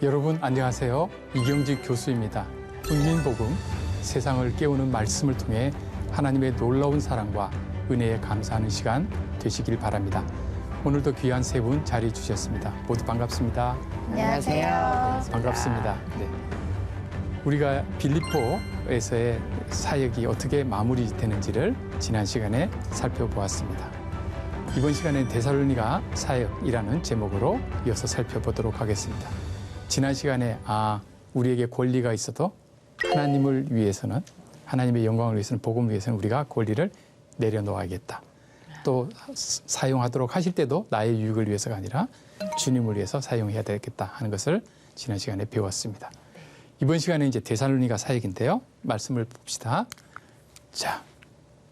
여러분 안녕하세요. 이경직 교수입니다. 국민복음, 세상을 깨우는 말씀을 통해 하나님의 놀라운 사랑과 은혜에 감사하는 시간 되시길 바랍니다. 오늘도 귀한 세 분 자리해 주셨습니다. 모두 반갑습니다. 안녕하세요. 반갑습니다. 네. 우리가 빌립보에서의 사역이 어떻게 마무리되는지를 지난 시간에 살펴보았습니다. 이번 시간엔 데살로니가 사역이라는 제목으로 이어서 살펴보도록 하겠습니다. 지난 시간에 우리에게 권리가 있어도 하나님을 위해서는, 하나님의 영광을 위해서는, 복음을 위해서는 우리가 권리를 내려놓아야겠다. 또 사용하도록 하실 때도 나의 유익을 위해서가 아니라 주님을 위해서 사용해야 되겠다 하는 것을 지난 시간에 배웠습니다. 이번 시간에 이제 데살로니가 사역인데요. 말씀을 봅시다. 자,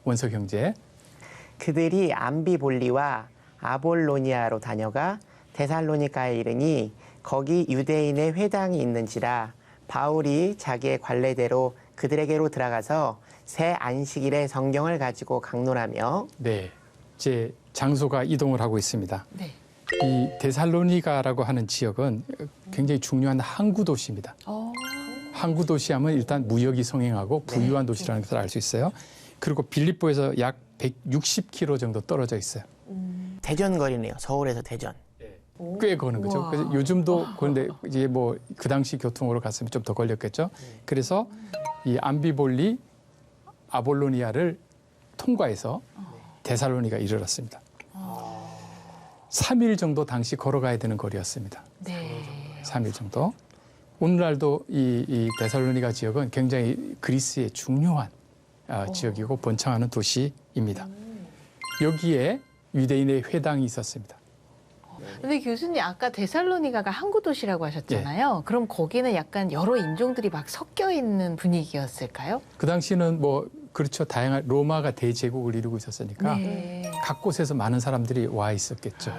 원석 형제. 그들이 암비볼리와 아볼로니아로 다녀가 데살로니가에 이르니 거기 유대인의 회당이 있는지라 바울이 자기의 관례대로 그들에게로 들어가서 새 안식일에 성경을 가지고 강론하며 네, 이제 장소가 이동을 하고 있습니다. 네. 이 데살로니가라고 하는 지역은 굉장히 중요한 항구 도시입니다. 항구 도시하면 일단 무역이 성행하고 부유한 도시라는 것을 알 수 있어요. 그리고 빌립보에서 약 160km 정도 떨어져 있어요. 대전 거리네요. 서울에서 대전. 꽤 거는 거죠. 그래서 요즘도 그런데 이제 뭐 그 당시 교통으로 갔으면 좀 더 걸렸겠죠. 그래서 이 암비볼리 아볼로니아를 통과해서 데살로니가 이르렀습니다. 3일 정도 당시 걸어가야 되는 거리였습니다. 네. 3일 정도. 오늘날도 이 데살로니가 지역은 굉장히 그리스의 중요한 지역이고 번창하는 도시입니다. 여기에 유대인의 회당이 있었습니다. 근데 교수님 아까 데살로니가가 항구 도시라고 하셨잖아요. 그럼 거기는 약간 여러 인종들이 막 섞여 있는 분위기였을까요? 그 당시는 뭐 그렇죠. 다양한 로마가 대제국을 이루고 있었으니까 네. 각 곳에서 많은 사람들이 와 있었겠죠.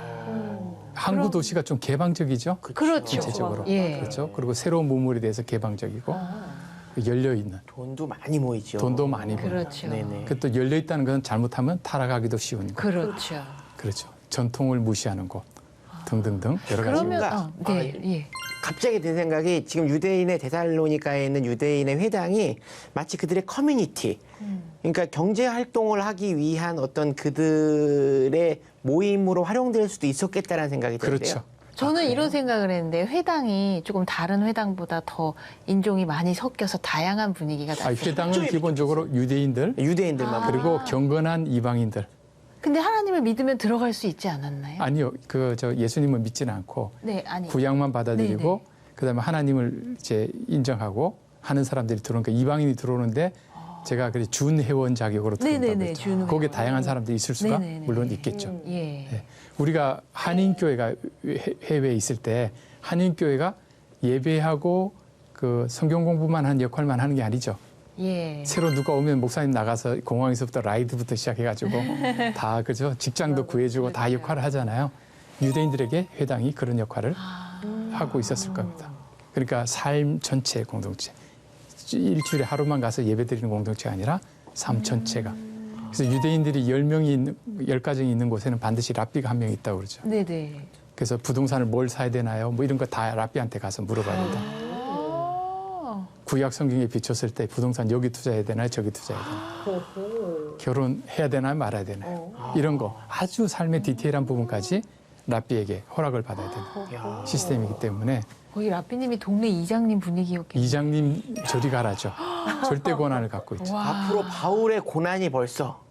항구 도시가 좀 개방적이죠. 그렇죠. 전체적으로. 예. 그렇죠. 그리고 새로운 문물에 대해서 개방적이고 열려 있는. 돈도 많이 모이죠. 돈도 많이 벌고. 그렇죠. 네네. 그 또 열려 있다는 것은 잘못하면 타락하기도 쉬운 곳. 그렇죠. 그렇죠. 전통을 무시하는 곳 등등등 여러 가지. 그러면 네. 예. 갑자기 든 생각이 지금 유대인의 데살로니가에 있는 유대인의 회당이 마치 그들의 커뮤니티, 그러니까 경제 활동을 하기 위한 어떤 그들의 모임으로 활용될 수도 있었겠다라는 생각이 드는데요. 그렇죠. 저는 이런 생각을 했는데 회당이 조금 다른 회당보다 더 인종이 많이 섞여서 다양한 분위기가 났어요. 회당은 기본적으로 유대인들 유대인들만 그리고 경건한 이방인들. 근데 하나님을 믿으면 들어갈 수 있지 않았나요? 아니요. 예수님을 믿지는 않고 네, 아니. 구약만 받아들이고 네네. 그다음에 하나님을 이제 인정하고 하는 사람들이 들어오니까 이방인이 들어오는데 제가 그 준회원 자격으로 들어온다고 네네네, 했죠. 준회원. 거기에 다양한 사람들이 있을 수가 네네네. 물론 있겠죠. 예. 네. 우리가 한인교회가 해외에 있을 때 한인교회가 예배하고 그 성경 공부만 하는 역할만 하는 게 아니죠. 예. 새로 누가 오면 목사님 나가서 공항에서부터 라이드부터 시작해가지고 다 그죠. 직장도 구해주고 다 역할을 하잖아요. 유대인들에게 회당이 그런 역할을 하고 있었을 겁니다. 그러니까 삶 전체 공동체. 일주일에 하루만 가서 예배드리는 공동체가 아니라 삶 전체가. 그래서 유대인들이 10가정이 있는 곳에는 반드시 랍비가 한 명 있다고 그러죠. 네네. 그래서 부동산을 뭘 사야 되나요? 뭐 이런 거 다 랍비한테 가서 물어봐야 된다. 구약 성경에 비췄을 때 부동산 여기 투자해야 되나요? 저기 투자해야 되나요? 결혼해야 되나요? 말아야 되나요? 이런 거 아주 삶의 디테일한 부분까지 랍비에게 허락을 받아야 되는 시스템이기 때문에 거기 라피님이 동네 이장님 분위기였겠네요. 이장님 저리 가라죠. 절대 권한을 갖고 있죠. 앞으로 바울의 고난이 벌써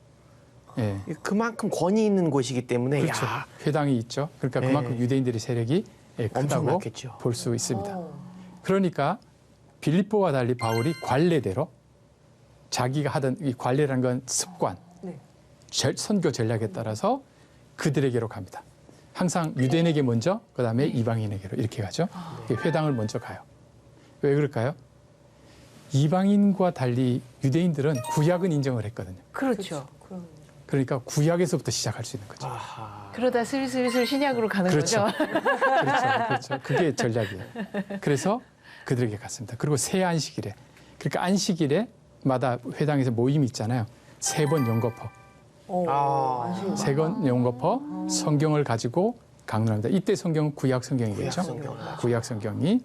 예. 그만큼 권위 있는 곳이기 때문에 그렇죠. 야, 회당이 있죠. 그러니까 네. 그만큼 유대인들의 세력이 크다고 엄청났겠죠. 볼 수 있습니다. 그러니까 빌립보와 달리 바울이 관례대로 자기가 하던 이 관례라는 건 습관, 선교 전략에 따라서 그들에게로 갑니다. 항상 유대인에게 먼저, 그다음에 이방인에게로 이렇게 가죠. 회당을 먼저 가요. 왜 그럴까요? 이방인과 달리 유대인들은 구약은 인정을 했거든요. 그렇죠. 그러니까 구약에서부터 시작할 수 있는 거죠. 그러다 슬슬 신약으로 가는 그렇죠. 거죠. 그렇죠. 그게 전략이에요. 그래서 그들에게 갔습니다. 그리고 새 안식일에, 그러니까 안식일에마다 회당에서 모임이 있잖아요. 3번 연거푸. 세 번 연거푸 성경을 가지고 강론합니다. 이때 성경은 구약 성경이겠죠. 구약 성경이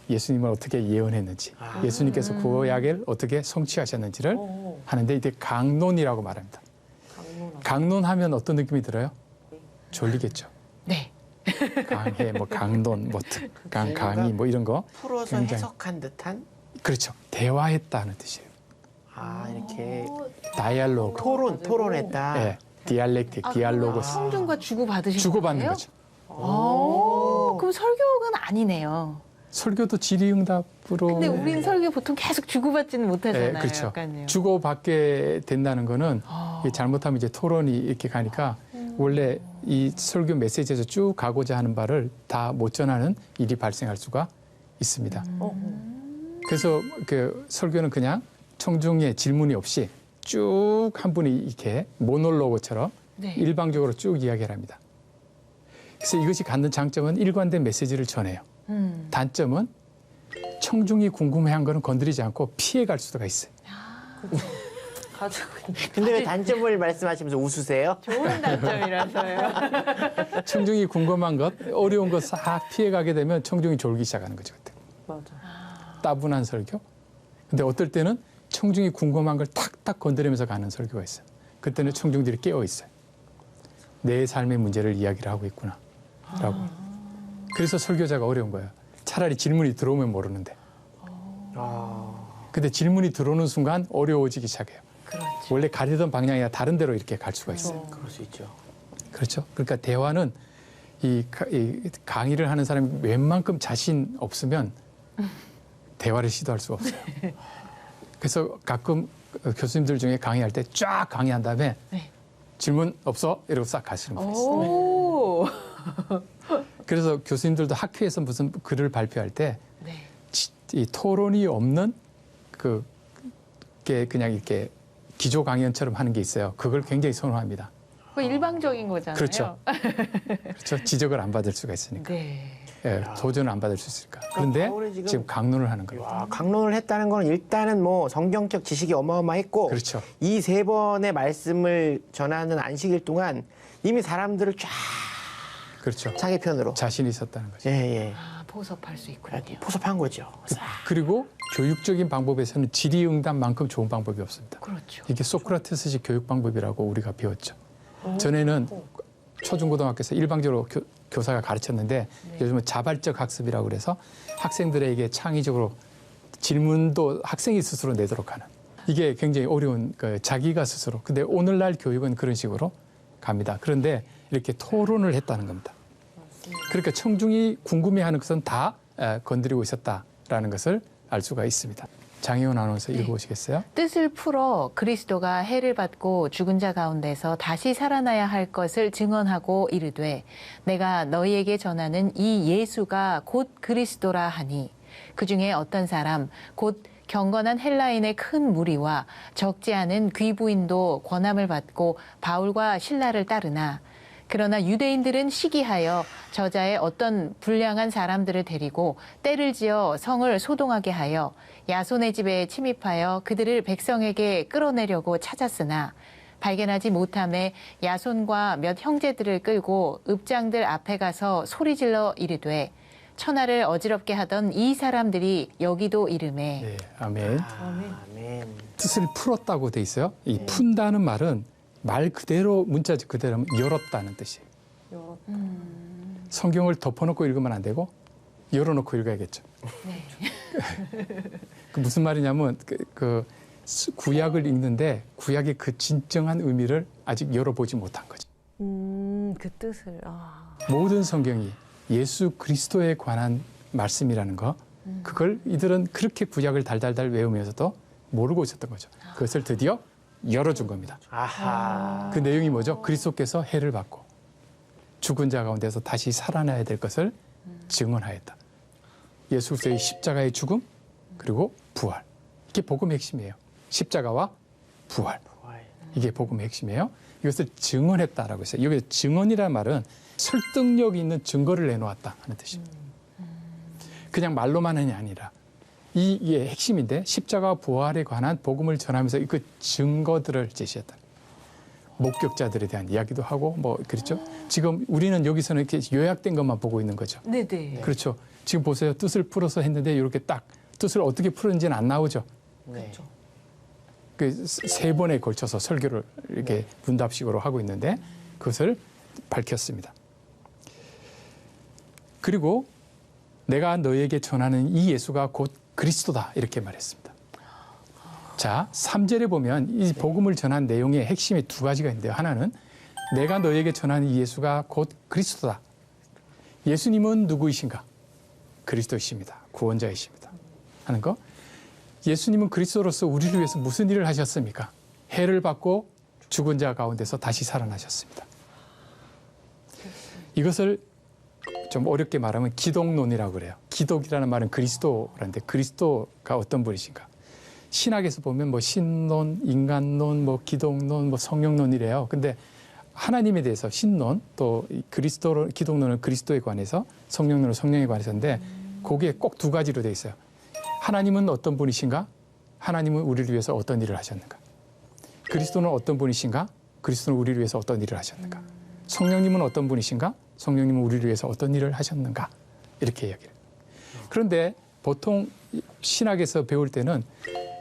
예수님을 어떻게 예언했는지, 예수님께서 구약을 어떻게 성취하셨는지를 하는데 이때 강론이라고 말합니다. 강론하면 어떤 느낌이 들어요? 졸리겠죠. 네. 강해, 뭐 강론, 뭐 강의, 뭐 이런 거. 풀어서 굉장히- 해석한 듯한 그렇죠. 대화했다는 뜻이에요. 이렇게 다이알로그. 토론했다. 네, 디알렉틱, 디알로고스. 성중과 주고 받으신 주고받는 거예요? 거죠. 그럼 설교는 아니네요. 설교도 질의응답으로. 근데 우린 설교 보통 계속 주고받지는 못하잖아요. 네, 그렇죠. 약간요. 주고받게 된다는 거는 이게 잘못하면 이제 토론이 이렇게 가니까 원래 이 설교 메시지에서 쭉 가고자 하는 바를 다 못 전하는 일이 발생할 수가 있습니다. 그래서 그 설교는 그냥 청중의 질문이 없이 쭉 한 분이 이렇게 모놀로그처럼 네. 일방적으로 쭉 이야기를 합니다. 그래서 이것이 갖는 장점은 일관된 메시지를 전해요. 단점은 청중이 궁금해한 거는 건드리지 않고 피해갈 수가 있어요. 가지고 근데 왜 단점을 말씀하시면서 웃으세요? 좋은 단점이라서요. 청중이 궁금한 것, 어려운 것 싹 피해가게 되면 청중이 졸기 시작하는 거죠. 그때. 맞아. 따분한 설교. 근데 어떨 때는 청중이 궁금한 걸 탁탁 건드리면서 가는 설교가 있어요. 그때는 청중들이 깨어 있어요. 내 삶의 문제를 이야기를 하고 있구나. 라고. 그래서 설교자가 어려운 거예요. 차라리 질문이 들어오면 모르는데. 근데 질문이 들어오는 순간 어려워지기 시작해요. 그렇죠. 원래 가려던 방향이나 다른 데로 이렇게 갈 수가 있어요. 그럴 수 있죠. 그렇죠. 그러니까 대화는 이 강의를 하는 사람이 웬만큼 자신 없으면 대화를 시도할 수가 없어요. 그래서 가끔 교수님들 중에 강의할 때 쫙 강의한 다음에 네. 질문 없어? 이러고 싹 가시는 분이 있어요. 오. 그래서 교수님들도 학회에서 무슨 글을 발표할 때 이 네. 토론이 없는 그게 그냥 이렇게 기조 강연처럼 하는 게 있어요. 그걸 굉장히 선호합니다. 그 일방적인 거잖아요. 그렇죠. 그렇죠. 지적을 안 받을 수가 있으니까. 네. 예, 도전을 안 받을 수 있을까. 그런데 바울이 지금 강론을 하는 거예요. 강론을 했다는 건 일단은 뭐 성경적 지식이 어마어마했고 그렇죠. 이 3번의 말씀을 전하는 안식일 동안 이미 사람들을 쫙 그렇죠. 자기 편으로 자신이 있었다는 거죠. 예. 포섭할 수 있군요. 포섭한 거죠. 그리고 교육적인 방법에서는 질의응답만큼 좋은 방법이 없습니다. 그렇죠. 이게 소크라테스식 교육 방법이라고 우리가 배웠죠. 전에는 초중고등학교에서 일방적으로 교사가 가르쳤는데 요즘은 자발적 학습이라고 그래서 학생들에게 창의적으로 질문도 학생이 스스로 내도록 하는. 이게 굉장히 어려운 자기가 스스로. 근데 오늘날 교육은 그런 식으로 갑니다. 그런데 이렇게 토론을 했다는 겁니다. 그러니까 청중이 궁금해하는 것은 다 건드리고 있었다라는 것을 알 수가 있습니다. 장혜원 아나운서 읽어보시겠어요? 뜻을 풀어 그리스도가 해를 받고 죽은 자 가운데서 다시 살아나야 할 것을 증언하고 이르되 내가 너희에게 전하는 이 예수가 곧 그리스도라 하니 그중에 어떤 사람 곧 경건한 헬라인의 큰 무리와 적지 않은 귀부인도 권함을 받고 바울과 실라를 따르나 그러나 유대인들은 시기하여 저자의 어떤 불량한 사람들을 데리고 때를 지어 성을 소동하게 하여 야손의 집에 침입하여 그들을 백성에게 끌어내려고 찾았으나 발견하지 못함에 야손과 몇 형제들을 끌고 읍장들 앞에 가서 소리질러 이르되 천하를 어지럽게 하던 이 사람들이 여기도 이르매 네, 아멘. 아멘. 뜻을 풀었다고 돼 있어요. 이 푼다는 말은 말 그대로 문자적 그대로 하면 열었다는 뜻이에요. 성경을 덮어놓고 읽으면 안 되고 열어놓고 읽어야겠죠. 그 무슨 말이냐면 그 구약을 읽는데 구약의 그 진정한 의미를 아직 열어보지 못한 거죠. 그 뜻을. 모든 성경이 예수 그리스도에 관한 말씀이라는 거, 그걸 이들은 그렇게 구약을 달달달 외우면서도 모르고 있었던 거죠. 그것을 드디어 열어준 겁니다. 아하. 그 내용이 뭐죠? 그리스도께서 해를 받고 죽은 자 가운데서 다시 살아나야 될 것을 증언하였다. 예수 그리스도의 십자가의 죽음 그리고 부활. 이게 복음의 핵심이에요. 십자가와 부활. 이게 복음의 핵심이에요. 이것을 증언했다라고 했어요. 여기 증언이라는 말은 설득력 있는 증거를 내놓았다 하는 뜻입니다. 그냥 말로만 하는 게 아니라 이게 핵심인데 십자가와 부활에 관한 복음을 전하면서 그 증거들을 제시했다. 목격자들에 대한 이야기도 하고 뭐 그렇죠. 지금 우리는 여기서는 이렇게 요약된 것만 보고 있는 거죠. 네네. 그렇죠. 지금 보세요. 뜻을 풀어서 했는데 이렇게 딱 뜻을 어떻게 풀었는지는 안 나오죠. 네. 그 세 번에 걸쳐서 설교를 이렇게 문답식으로 하고 있는데 그것을 밝혔습니다. 그리고 내가 너에게 전하는 이 예수가 곧 그리스도다 이렇게 말했습니다. 자, 3절에 보면 이 복음을 전한 내용의 핵심이 두 가지가 있는데요. 하나는 내가 너에게 전하는 이 예수가 곧 그리스도다. 예수님은 누구이신가? 그리스도이십니다. 구원자이십니다. 하는 거. 예수님은 그리스도로서 우리를 위해서 무슨 일을 하셨습니까? 해를 받고 죽은 자 가운데서 다시 살아나셨습니다. 이것을 좀 어렵게 말하면 기독론이라고 그래요. 기독이라는 말은 그리스도라는데 그리스도가 어떤 분이신가? 신학에서 보면 뭐 신론, 인간론, 뭐 기독론, 뭐 성령론이래요. 근데 하나님에 대해서 신론 또 그리스도 기독론은 그리스도에 관해서 성령론은 성령에 관해서인데 거기에 꼭 두 가지로 돼 있어요. 하나님은 어떤 분이신가? 하나님은 우리를 위해서 어떤 일을 하셨는가? 그리스도는 어떤 분이신가? 그리스도는 우리를 위해서 어떤 일을 하셨는가? 성령님은 어떤 분이신가? 성령님은 우리를 위해서 어떤 일을 하셨는가? 이렇게 이야기를. 그런데 보통 신학에서 배울 때는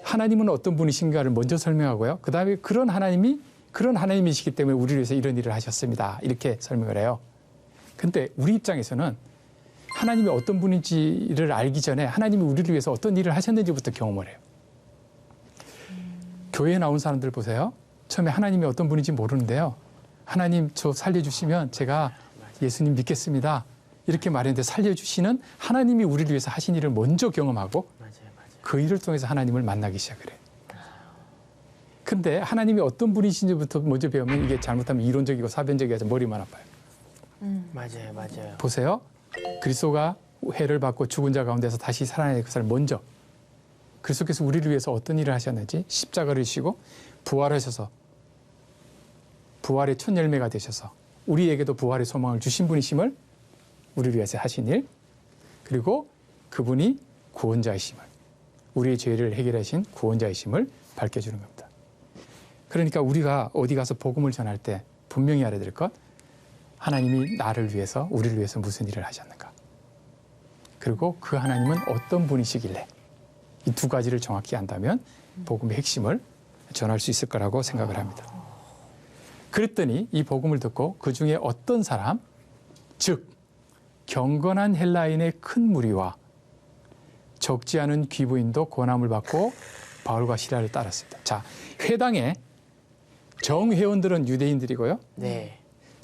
하나님은 어떤 분이신가를 먼저 설명하고요. 그다음에 그런 하나님이시기 때문에 우리를 위해서 이런 일을 하셨습니다. 이렇게 설명을 해요. 근데 우리 입장에서는 하나님이 어떤 분인지를 알기 전에 하나님이 우리를 위해서 어떤 일을 하셨는지부터 경험을 해요. 교회에 나온 사람들 보세요. 처음에 하나님이 어떤 분인지 모르는데요. 하나님 저 살려주시면 제가 예수님 믿겠습니다. 이렇게 말했는데 살려주시는 하나님이 우리를 위해서 하신 일을 먼저 경험하고 그 일을 통해서 하나님을 만나기 시작을 해요. 근데 하나님이 어떤 분이신지부터 먼저 배우면 이게 잘못하면 이론적이고 사변적이어서 머리만 아파요. 맞아요. 보세요. 그리스도가 해를 받고 죽은 자 가운데서 다시 살아나는 것을 먼저 그리스도께서 우리를 위해서 어떤 일을 하셨는지 십자가를 지시고 부활하셔서 부활의 첫 열매가 되셔서 우리에게도 부활의 소망을 주신 분이심을 우리를 위해서 하신 일 그리고 그분이 구원자이심을 우리의 죄를 해결하신 구원자이심을 밝혀주는 겁니다. 그러니까 우리가 어디 가서 복음을 전할 때 분명히 알아야 될 것 하나님이 나를 위해서 우리를 위해서 무슨 일을 하셨는가 그리고 그 하나님은 어떤 분이시길래 이 두 가지를 정확히 안다면 복음의 핵심을 전할 수 있을 거라고 생각을 합니다. 그랬더니 이 복음을 듣고 그 중에 어떤 사람 즉 경건한 헬라인의 큰 무리와 적지 않은 귀부인도 권함을 받고 바울과 시라를 따랐습니다. 자, 회당에 정회원들은 유대인들이고요. 네.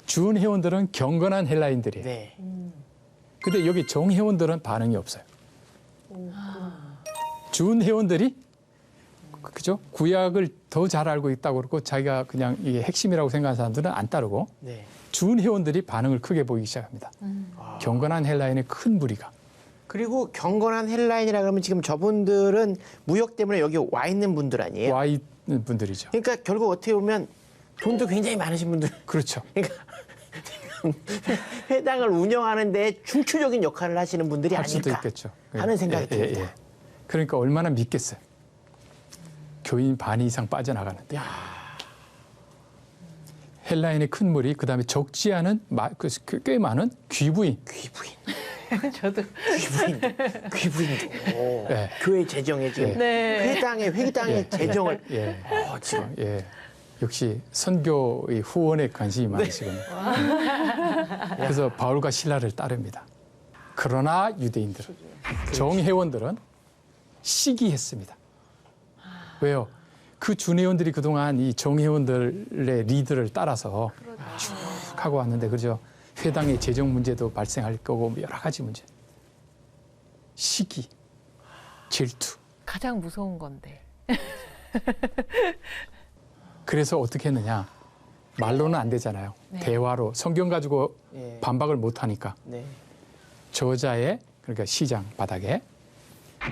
준회원들은 경건한 헬라인들이에요. 네. 근데 여기 정회원들은 반응이 없어요. 준회원들이 그죠? 구약을 더 잘 알고 있다고 그러고 자기가 그냥 이게 핵심이라고 생각하는 사람들은 안 따르고 네. 준회원들이 반응을 크게 보이기 시작합니다. 경건한 헬라인의 큰 무리가. 그리고 경건한 헬라인이라 그러면 지금 저분들은 무역 때문에 여기 와 있는 분들 아니에요? 와 있는 분들이죠. 그러니까 결국 어떻게 보면 돈도 굉장히 많으신 분들. 그렇죠. 그러니까 회당을 운영하는데 중추적인 역할을 하시는 분들이 할 수도 아닐까 있겠죠. 하는 생각이 듭니다. 그러니까 얼마나 믿겠어요. 교인 반 이상 빠져나가는데. 헬라인의 큰 무리, 그다음에 적지 않은 꽤 많은 귀부인. 저도 귀부인도 네. 교회 재정에 지금 네. 회당의 재정을 지금 역시 선교의 후원에 관심이 많으시군요. 그래서 바울과 실라를 따릅니다. 그러나 유대인들, 정회원들은 시기했습니다. 왜요? 그 준회원들이 그동안 이 정회원들의 리드를 따라서 쭉 하고 왔는데 그죠? 회당의 재정 문제도 발생할 거고 여러 가지 문제. 시기, 질투. 가장 무서운 건데. 그래서 어떻게 했느냐? 말로는 안 되잖아요. 네. 대화로 성경 가지고 예. 반박을 못 하니까 네. 저자의 그러니까 시장 바닥에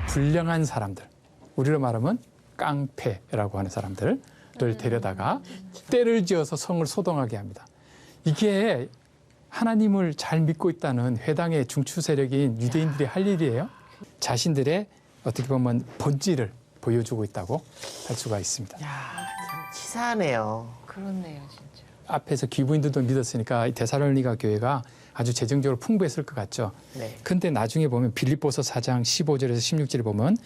불량한 사람들, 우리로 말하면 깡패라고 하는 사람들을 데려다가 때를 지어서 성을 소동하게 합니다. 이게 하나님을 잘 믿고 있다는 회당의 중추 세력인 유대인들이 할 일이에요. 자신들의 어떻게 보면 본질을 보여주고 있다고 할 수가 있습니다. 야, 참 치사하네요. 그렇네요, 진짜. 앞에서 기부인들도 믿었으니까 이 데살로니가 교회가 아주 재정적으로 풍부했을 것 같죠. 네. 근데 나중에 보면 빌립보서 4장 15절에서 16절에 보면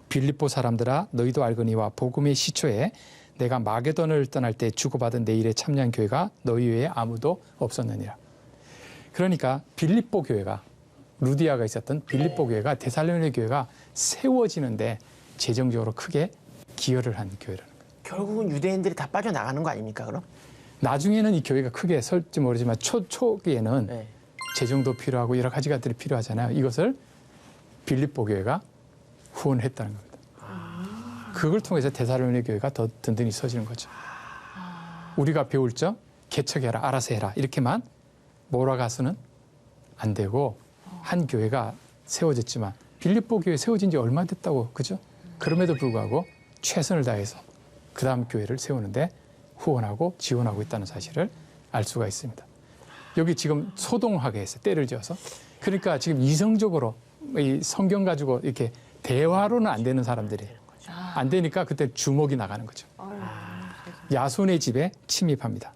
빌립보 사람들아 너희도 알거니와 복음의 시초에 내가 마게돈을 떠날 때 주고받은 내 일에 참여한 교회가 너희 외에 아무도 없었느니라. 그러니까 빌립보 교회가 루디아가 있었던 빌립보 교회가 데살로니가 교회가 세워지는데 재정적으로 크게 기여를 한 교회라는 거예요. 결국은 유대인들이 다 빠져나가는 거 아닙니까, 그럼? 나중에는 이 교회가 크게 설지 모르지만 초기에는 네. 재정도 필요하고 여러 가지 것들이 필요하잖아요. 이것을 빌립보 교회가 후원했다는 겁니다. 그걸 통해서 데살로니가 교회가 더 든든히 서지는 거죠. 우리가 배울 점 개척해라, 알아서 해라 이렇게만 몰아가서는 안 되고 한 교회가 세워졌지만 빌립보 교회 세워진 지 얼마 됐다고 그죠? 그럼에도 불구하고 최선을 다해서 그 다음 교회를 세우는데 후원하고 지원하고 있다는 사실을 알 수가 있습니다. 여기 지금 소동하게 했어요. 때를 지어서. 그러니까 지금 이성적으로 이 성경 가지고 이렇게 대화로는 안 되는 사람들이 안 되니까 그때 주먹이 나가는 거죠. 야손의 집에 침입합니다.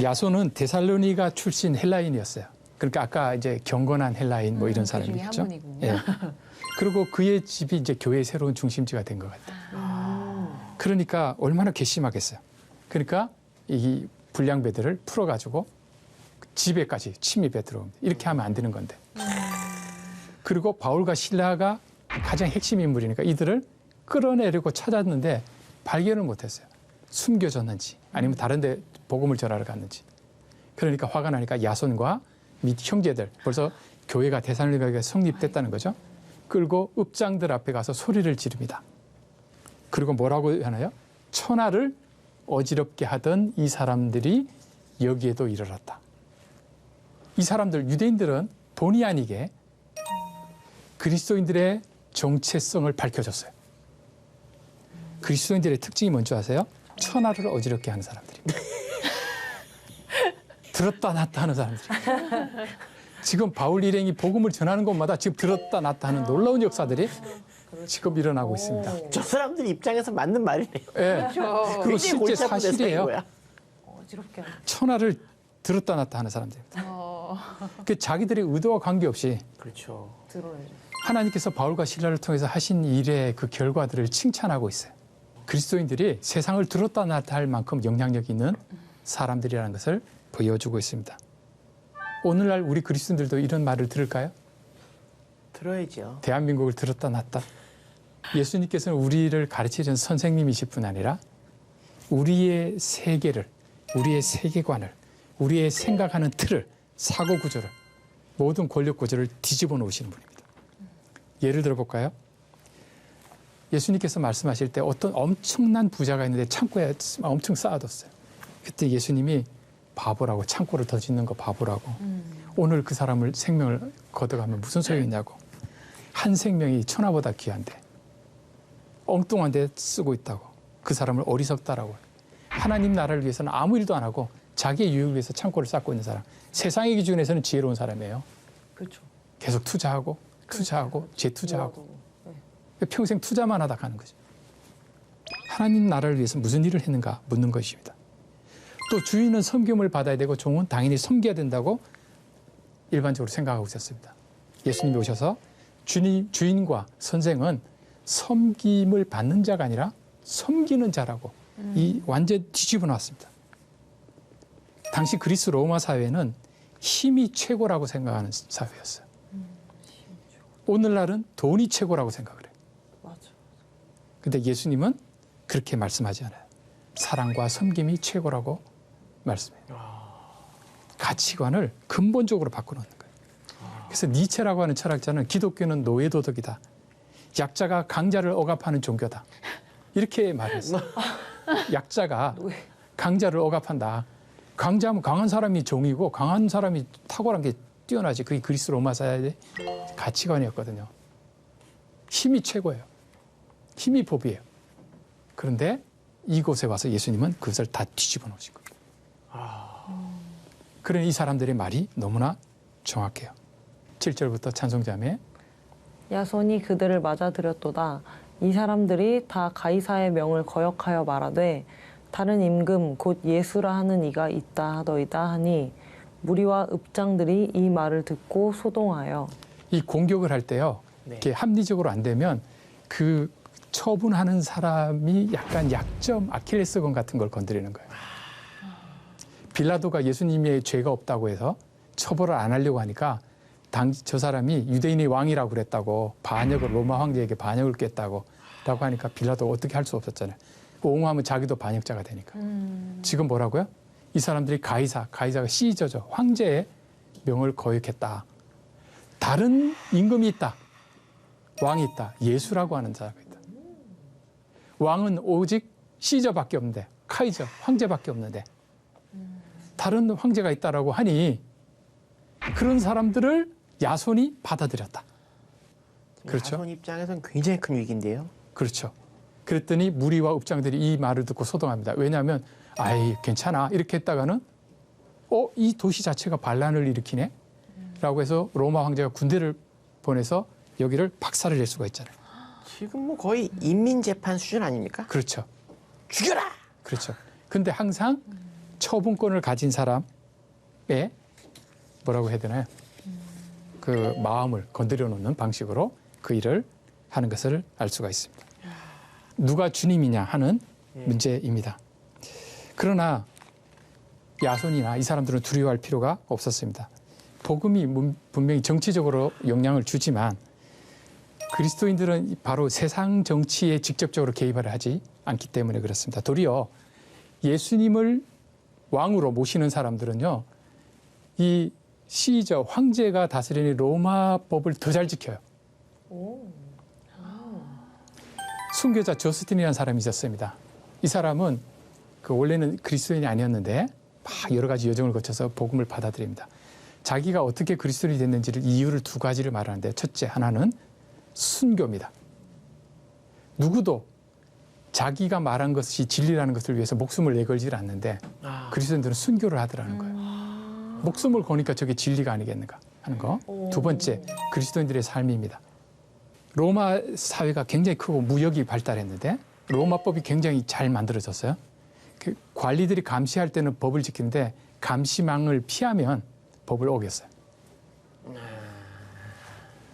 야손은 데살로니가 출신 헬라인이었어요. 그러니까 아까 이제 경건한 헬라인 뭐 이런 그 중에 사람이겠죠. 한 분이군요. 예. 그리고 그의 집이 이제 교회의 새로운 중심지가 된 것 같아요. 그러니까 얼마나 괘씸하겠어요. 그러니까 이 불량배들을 풀어가지고 집에까지 침입해 들어옵니다. 이렇게 하면 안 되는 건데. 그리고 바울과 실라가 가장 핵심 인물이니까 이들을 끌어내려고 찾았는데 발견을 못했어요. 숨겨졌는지 아니면 다른 데 복음을 전하러 갔는지. 그러니까 화가 나니까 야손과 및 형제들, 벌써 교회가 데살로니가에 성립됐다는 거죠. 끌고 읍장들 앞에 가서 소리를 지릅니다. 그리고 뭐라고 하나요? 천하를 어지럽게 하던 이 사람들이 여기에도 이르렀다. 이 사람들, 유대인들은 본의 아니게 그리스도인들의 정체성을 밝혀줬어요. 그리스도인들의 특징이 뭔지 아세요? 천하를 어지럽게 하는 사람들입니다. 들었다 놨다 하는 사람들이. 지금 바울 일행이 복음을 전하는 곳마다 지금 들었다 놨다 하는 놀라운 역사들이 지금 일어나고 있습니다. 저 사람들 입장에서 맞는 말이네요. 예. 그리고 실제 골치 아픈 사실이에요. 세상인 거야. 어지럽게 하는. 천하를 들었다 놨다 하는 사람들입니다. 그 자기들의 의도와 관계없이 그렇죠. 드러내죠. 하나님께서 바울과 실라를 통해서 하신 일의 그 결과들을 칭찬하고 있어요. 그리스도인들이 세상을 들었다 놨다 할 만큼 영향력 있는 사람들이라는 것을 보여주고 있습니다. 오늘날 우리 그리스도인들도 이런 말을 들을까요? 들어야죠. 대한민국을 들었다 놨다. 예수님께서는 우리를 가르치는 선생님이실 뿐 아니라 우리의 세계를, 우리의 세계관을, 우리의 생각하는 틀을, 사고 구조를, 모든 권력 구조를 뒤집어 놓으시는 분입니다. 예를 들어 볼까요? 예수님께서 말씀하실 때 어떤 엄청난 부자가 있는데 창고에 엄청 쌓아뒀어요. 그때 예수님이 바보라고, 창고를 더 짓는 거 바보라고. 오늘 그 사람을 생명을 걷어가면 무슨 소용이 있냐고. 한 생명이 천하보다 귀한데 엉뚱한 데 쓰고 있다고. 그 사람을 어리석다라고. 하나님 나라를 위해서는 아무 일도 안 하고 자기의 유익을 위해서 창고를 쌓고 있는 사람. 세상의 기준에서는 지혜로운 사람이에요. 그렇죠. 계속 투자하고 재투자하고 네. 평생 투자만 하다 가는 거죠. 하나님 나라를 위해서 무슨 일을 했는가 묻는 것입니다. 또 주인은 섬김을 받아야 되고 종은 당연히 섬겨야 된다고 일반적으로 생각하고 있었습니다. 예수님이 오셔서 주인과 선생은 섬김을 받는 자가 아니라 섬기는 자라고 이 완전 뒤집어 놨습니다. 당시 그리스 로마 사회는 힘이 최고라고 생각하는 사회였어요. 오늘날은 돈이 최고라고 생각을 해요. 맞아. 근데 예수님은 그렇게 말씀하지 않아요. 사랑과 섬김이 최고라고 말씀해요. 가치관을 근본적으로 바꿔놓는 거예요. 그래서 니체라고 하는 철학자는 기독교는 노예도덕이다. 약자가 강자를 억압하는 종교다. 이렇게 말했어요. 약자가 강자를 억압한다. 강자면 강한 사람이 종이고 강한 사람이 탁월한 게 뛰어나지. 그게 그리스 로마 사회의 가치관이었거든요. 힘이 최고예요. 힘이 법이에요. 그런데 이곳에 와서 예수님은 그것을 다 뒤집어 놓으신 거예요. 그러니 이 사람들의 말이 너무나 정확해요. 7절부터 찬송자매 야손이 그들을 맞아들였도다. 이 사람들이 다 가이사의 명을 거역하여 말하되 다른 임금 곧 예수라 하는 이가 있다 하더이다 하니 무리와 읍장들이 이 말을 듣고 소동하여 이 공격을 할 때요. 네. 이렇게 합리적으로 안 되면 그 처분하는 사람이 약간 약점, 아킬레스건 같은 걸 건드리는 거예요. 빌라도가 예수님의 죄가 없다고 해서 처벌을 안 하려고 하니까 저 사람이 유대인의 왕이라고 그랬다고 반역을 로마 황제에게 반역을 깼다고 라고 하니까 빌라도 어떻게 할 수 없었잖아요. 옹호하면 자기도 반역자가 되니까. 지금 뭐라고요? 이 사람들이 가이사가 시저죠. 황제의 명을 거역했다. 다른 임금이 있다. 왕이 있다. 예수라고 하는 자가 있다. 왕은 오직 시저밖에 없는데, 카이저, 황제밖에 없는데 다른 황제가 있다라고 하니 그런 사람들을 야손이 받아들였다. 그렇죠. 야손 입장에서는 굉장히 큰 위기인데요. 그렇죠. 그랬더니 무리와 읍장들이 이 말을 듣고 소동합니다. 왜냐하면 아이 괜찮아 이렇게 했다가는 이 도시 자체가 반란을 일으키네 라고 해서 로마 황제가 군대를 보내서 여기를 박살을 낼 수가 있잖아요. 지금 뭐 거의 인민재판 수준 아닙니까? 그렇죠. 죽여라! 그렇죠. 근데 항상 처분권을 가진 사람의 뭐라고 해야 되나요? 그 마음을 건드려 놓는 방식으로 그 일을 하는 것을 알 수가 있습니다. 누가 주님이냐 하는 문제입니다. 그러나 야손이나 이 사람들은 두려워할 필요가 없었습니다. 복음이 분명히 정치적으로 영향을 주지만 그리스도인들은 바로 세상 정치에 직접적으로 개입을 하지 않기 때문에 그렇습니다. 도리어 예수님을 왕으로 모시는 사람들은요, 이 시저 황제가 다스리는 로마 법을 더 잘 지켜요. 순교자 저스틴이라는 사람이 있었습니다. 이 사람은 원래는 그리스도인이 아니었는데 막 여러 가지 여정을 거쳐서 복음을 받아들입니다. 자기가 어떻게 그리스도인이 됐는지를 이유를 두 가지를 말하는데 첫째 하나는 순교입니다. 누구도 자기가 말한 것이 진리라는 것을 위해서 목숨을 내걸지 않는데 그리스도인들은 순교를 하더라는 거예요. 목숨을 거니까 저게 진리가 아니겠는가 하는 거. 두 번째, 그리스도인들의 삶입니다. 로마 사회가 굉장히 크고 무역이 발달했는데 로마법이 굉장히 잘 만들어졌어요. 관리들이 감시할 때는 법을 지키는데 감시망을 피하면 법을 어겼어요.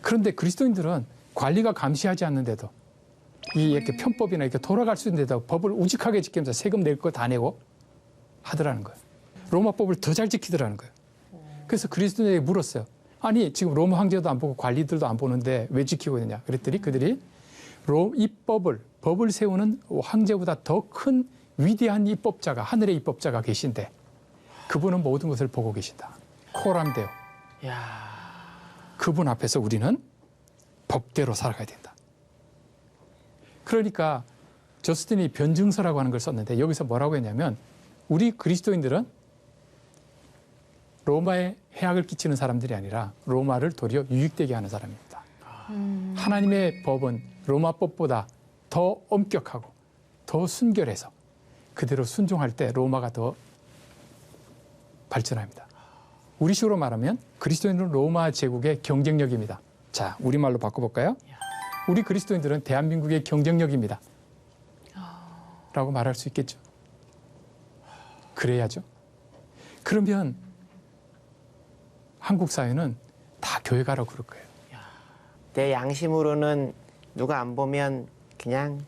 그런데 그리스도인들은 관리가 감시하지 않는데도 이렇게 편법이나 이렇게 돌아갈 수 있는데도 법을 우직하게 지키면서 세금 낼 거 다 내고 하더라는 거예요. 로마법을 더 잘 지키더라는 거예요. 그래서 그리스도인에게 물었어요. 아니 지금 로마 황제도 안 보고 관리들도 안 보는데 왜 지키고 있느냐. 그랬더니 그들이 이 법을 세우는 황제보다 더 큰 위대한 입법자가 하늘의 입법자가 계신데 그분은 모든 것을 보고 계신다. 코람데오. 그분 앞에서 우리는 법대로 살아가야 된다. 그러니까 저스틴이 변증서라고 하는 걸 썼는데 여기서 뭐라고 했냐면 우리 그리스도인들은 로마에 해악을 끼치는 사람들이 아니라 로마를 도리어 유익되게 하는 사람입니다. 하나님의 법은 로마법보다 더 엄격하고 더 순결해서 그대로 순종할 때 로마가 더 발전합니다. 우리식으로 말하면 그리스도인들은 로마 제국의 경쟁력입니다. 자, 우리말로 바꿔볼까요? 우리 그리스도인들은 대한민국의 경쟁력입니다. 라고 말할 수 있겠죠. 그래야죠. 그러면 한국 사회는 다 교회 가라고 그럴 거예요. 내 양심으로는 누가 안 보면 그냥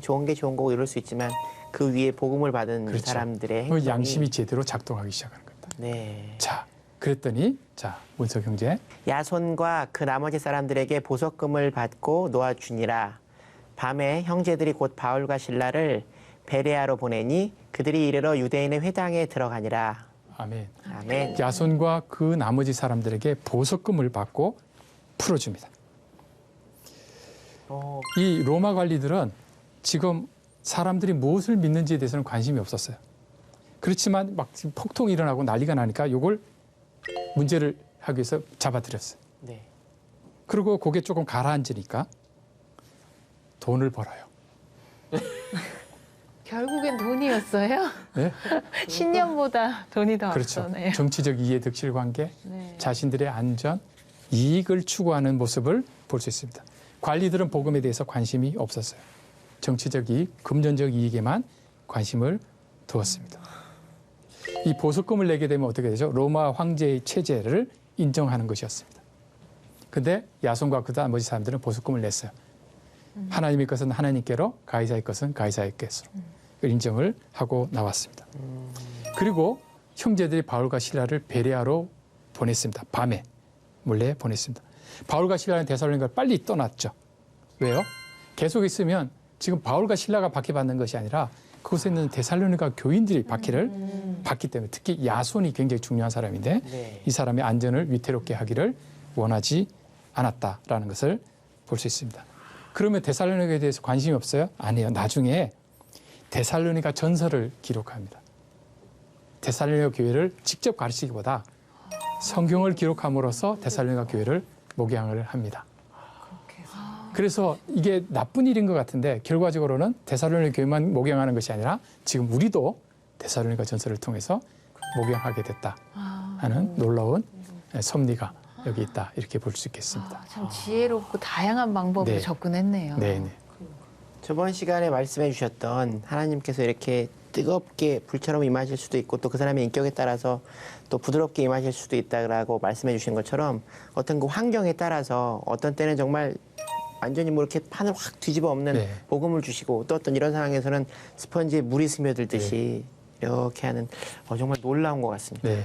좋은 게 좋은 거고 이럴 수 있지만 그 위에 복음을 받은 그렇죠. 사람들의 그 행동이 양심이 제대로 작동하기 시작하는 겁니다. 네. 자, 그랬더니 문석 형제. 야손과 그 나머지 사람들에게 보석금을 받고 놓아주니라. 밤에 형제들이 곧 바울과 실라를 베레아로 보내니 그들이 이르러 유대인의 회당에 들어가니라. 아멘. 아멘. 야손과 그 나머지 사람들에게 보석금을 받고 풀어줍니다. 이 로마 관리들은 지금 사람들이 무엇을 믿는지에 대해서는 관심이 없었어요. 그렇지만 막 지금 폭동이 일어나고 난리가 나니까 이걸 문제를 하기 위해서 잡아들였어요. 네. 그리고 그게 조금 가라앉으니까 돈을 벌어요. 결국엔 돈이었어요? 네? 신념보다 돈이 더 그렇죠. 앞서네요. 정치적 이해, 득실 관계, 네. 자신들의 안전, 이익을 추구하는 모습을 볼 수 있습니다. 관리들은 복음에 대해서 관심이 없었어요. 정치적 이익, 금전적 이익에만 관심을 두었습니다. 이 보석금을 내게 되면 어떻게 되죠? 로마 황제의 체제를 인정하는 것이었습니다. 근데 야손과 그 나머지 사람들은 보석금을 냈어요. 하나님의 것은 하나님께로, 가이사의 것은 가이사에게로 인정을 하고 나왔습니다. 그리고 형제들이 바울과 실라를 베레아로 보냈습니다. 밤에 몰래 보냈습니다. 바울과 실라는 데살로니가를 빨리 떠났죠. 왜요? 계속 있으면 지금 바울과 실라가 박해받는 것이 아니라 그곳에 있는 데살로니가 교인들이 박해를 받기 때문에, 특히 야손이 굉장히 중요한 사람인데 네. 이 사람의 안전을 위태롭게 하기를 원하지 않았다라는 것을 볼 수 있습니다. 그러면 데살로니가에 대해서 관심이 없어요? 아니에요. 나중에 데살로니가 전서를 기록합니다. 데살로니가 교회를 직접 가르치기보다 성경을 기록함으로써 데살로니가 교회를 목양을 합니다. 그래서 이게 나쁜 일인 것 같은데 결과적으로는 데살로니가 교회만 목양하는 것이 아니라 지금 우리도 데살로니가 전서를 통해서 목양하게 됐다 하는 놀라운 섭리가 여기 있다, 이렇게 볼 수 있겠습니다. 참 지혜롭고 다양한 방법으로 네. 접근했네요. 네네. 저번 시간에 말씀해 주셨던 하나님께서 이렇게 뜨겁게 불처럼 임하실 수도 있고 또 그 사람의 인격에 따라서 또 부드럽게 임하실 수도 있다라고 말씀해 주신 것처럼 어떤 그 환경에 따라서 어떤 때는 정말 완전히 뭐 이렇게 판을 확 뒤집어 엎는 네. 복음을 주시고 또 어떤 이런 상황에서는 스펀지에 물이 스며들듯이 이렇게 하는 정말 놀라운 것 같습니다. 네.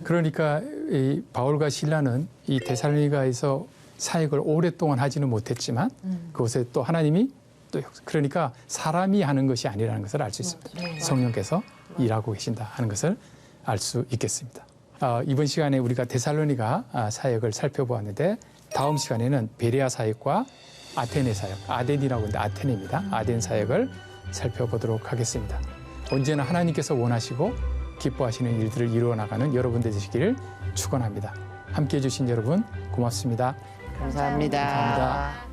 그러니까 이 바울과 실라는 이 데살로니가에서 사역을 오랫동안 하지는 못했지만 그곳에 또 하나님이 또 그러니까 사람이 하는 것이 아니라는 것을 알 수 있습니다. 성령께서 일하고 계신다 하는 것을 알 수 있겠습니다. 이번 시간에 우리가 데살로니가 사역을 살펴보았는데 다음 시간에는 베레아 사역과 아테네 사역, 아덴이라고 하는데 아테네입니다. 아덴 사역을 살펴보도록 하겠습니다. 언제나 하나님께서 원하시고 기뻐하시는 일들을 이루어 나가는 여러분들 되시기를 축원합니다. 함께해 주신 여러분 고맙습니다. 감사합니다. 감사합니다.